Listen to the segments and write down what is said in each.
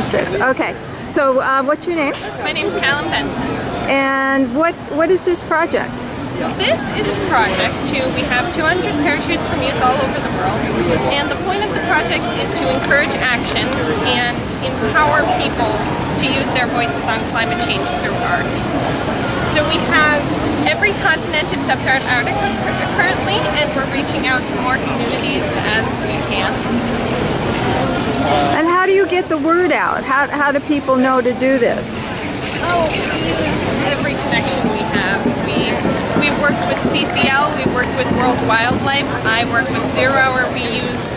finish this. Okay. So what's your name? My name's Kallan Benson. And what is this project? Well, this is a project we have 200 parachutes from youth all over the world, and the point of the project is to encourage action and empower people to use their voices on climate change through art. So we have every continent except Antarctica currently, and we're reaching out to more communities as we can. And how do you get the word out? How do people know to do this? Oh, we use every connection we have. We've worked with CCL, we've worked with World Wildlife, I work with Zero Hour. We use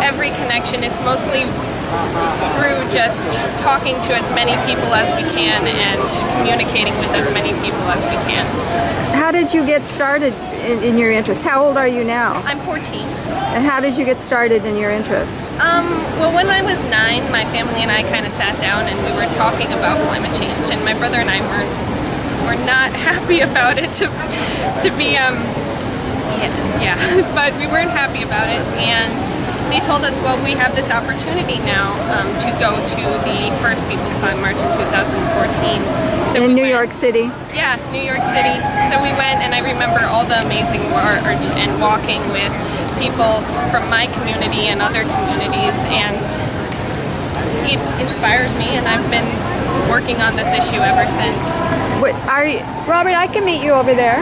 every connection. It's mostly through just talking to as many people as we can and communicating with as many people as we can. How did you get started in your interest? How old are you now? I'm 14. And how did you get started in your interest? Well, when I was 9, my family and I kind of sat down and we were talking about climate change, and my brother and I were not happy about it to be yeah, but we weren't happy about it, and they told us, well, we have this opportunity now to go to the first People's Climate March in 2014. So in New York City? Yeah, New York City. So we went, and I remember all the amazing art and walking with people from my community and other communities, and it inspired me, and I've been working on this issue ever since. What, Robert, I can meet you over there.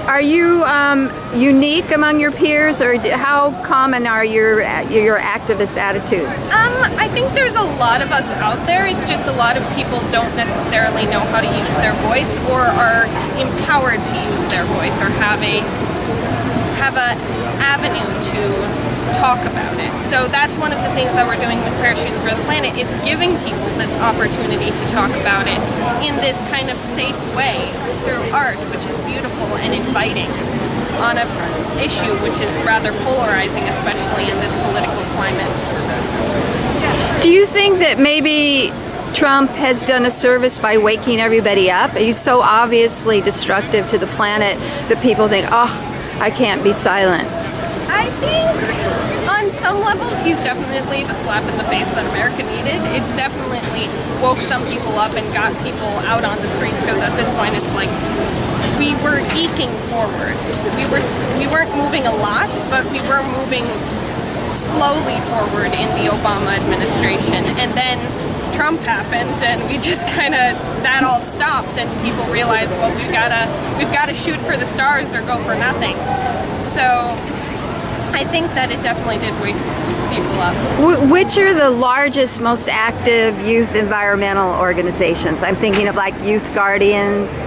Are you unique among your peers, or how common are your activist attitudes? I think there's a lot of us out there. It's just a lot of people don't necessarily know how to use their voice, or are empowered to use their voice, or have a avenue to talk about it. So that's one of the things that we're doing with Parachutes for the Planet, is giving people this opportunity to talk about it in this kind of safe way through art, which is beautiful and inviting, on an issue which is rather polarizing, especially in this political climate. Do you think that maybe Trump has done a service by waking everybody up? He's so obviously destructive to the planet that people think, oh, I can't be silent. I think on some levels he's definitely the slap in the face that America needed. It definitely woke some people up and got people out on the streets, because at this point it's like we were eking forward. We weren't moving a lot, but we were moving slowly forward in the Obama administration, and then Trump happened, and we just kind of, that all stopped, and people realized, well, we've got to shoot for the stars or go for nothing. So I think that it definitely did wake people up. Which are the largest, most active youth environmental organizations? I'm thinking of like Youth Guardians.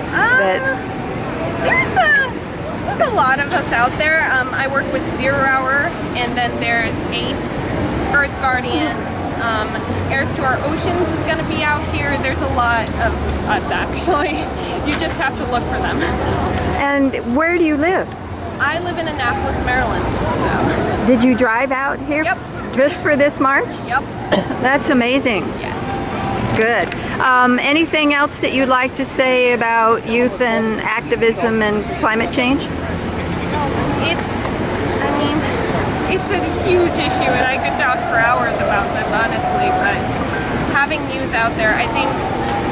There's a lot of us out there. I work with Zero Hour, and then there's ACE, Earth Guardians, Heirs to Our Oceans is going to be out here. There's a lot of us, actually. You just have to look for them. And where do you live? I live in Annapolis, Maryland. So. Did you drive out here? Yep. Just for this march? Yep. That's amazing. Yes. Good. Anything else that you'd like to say about youth and activism and climate change? It's a huge issue, and I could talk for hours about this, honestly, but having youth out there, I think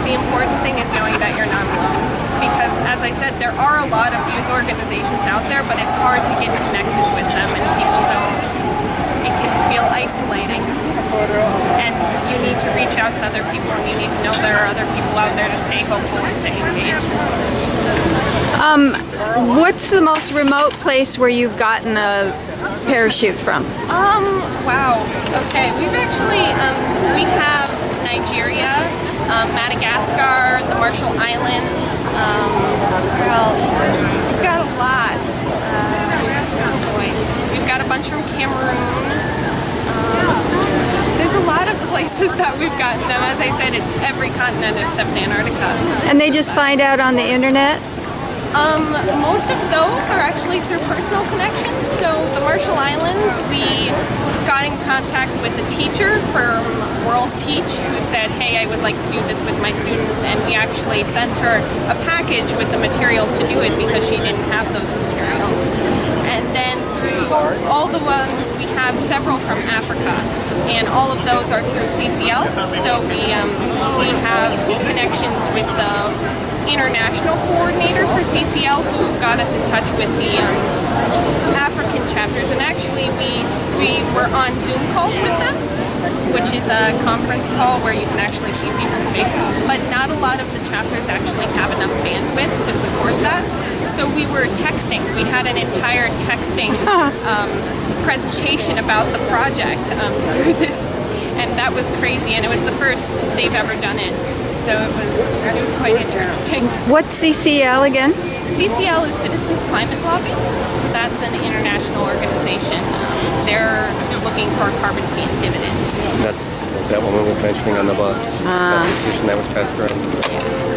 the important thing is knowing that you're not alone. Because, as I said, there are a lot of youth organizations out there, but it's hard to get connected with them, and people don't. It can feel isolating. And you need to reach out to other people, and you need to know there are other people out there to stay hopeful and stay engaged. What's the most remote place where you've gotten a parachute from? Wow. Okay, we've actually, we have Nigeria, Madagascar, the Marshall Islands, where else? We've got a lot. We've got a bunch from Cameroon. There's a lot of places that we've gotten them. As I said, it's every continent except Antarctica. And they just find out on the internet? Most of those are actually through personal connections. So the Marshall Islands, we got in contact with a teacher from World Teach who said, hey, I would like to do this with my students, and we actually sent her a package with the materials to do it because she didn't have those materials. And then through all the ones we have several from Africa, and all of those are through CCL. So we have connections with the international coordinator for CCL, who got us in touch with the African chapters, and actually we were on Zoom calls with them, which is a conference call where you can actually see people's faces, but not a lot of the chapters actually have enough bandwidth to support that. So we were texting. We had an entire texting presentation about the project through this, and that was crazy, and it was the first they've ever done it. So it was quite interesting. What's CCL again? CCL is Citizens Climate Lobby, so that's an international organization. They're looking for a carbon fee and dividend. That's what that woman was mentioning on the bus. That petition that was passed around. Yeah.